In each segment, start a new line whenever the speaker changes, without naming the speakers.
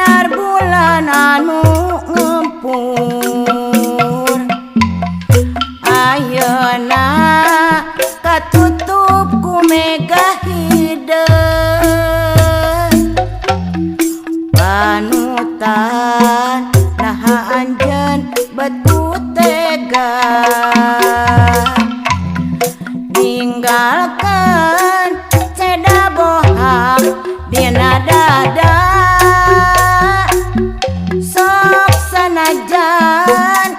sinar bulan anu ngempur ayeuna katutup ku mega hideung panutan naha anjeun betu tega ninggalkeun ceda bohak dina dada sok sanajan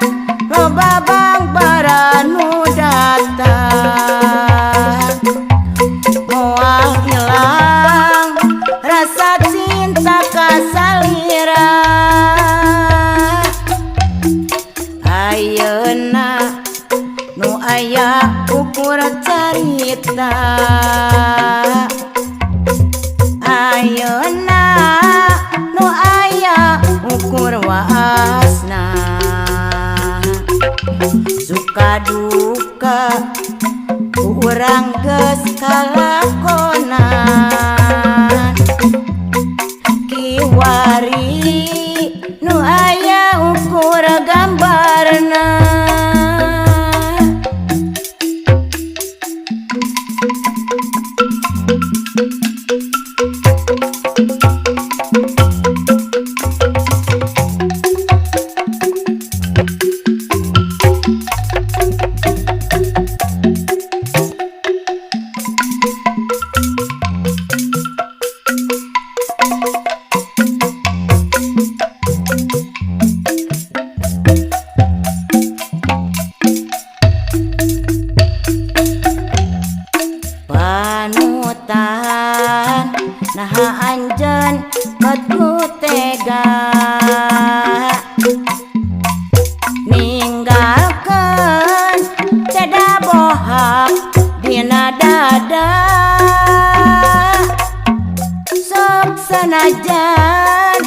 loba bangbara nu datang moal ilang rasa cinta kasalira ayeuna nu aya ukur carita ayeuna nu aya ukur waasna suka duka urang geus kalakonan kiwari nu aya ukur gambarna panutan naha anjeun betu tega ninggalkeun ceda bohak dina dada sok sanajan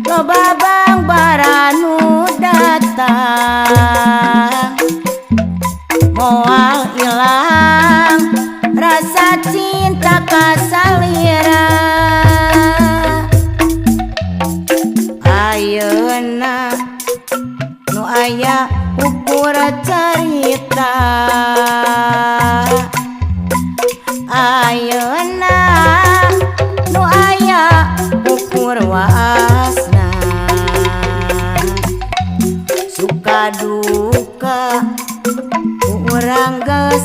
loba bangbara nu datang moal ilang rasa cinta kasalira ayeuna nu aya ukur carita ayeuna nu aya ukur waasna suka duka urang geus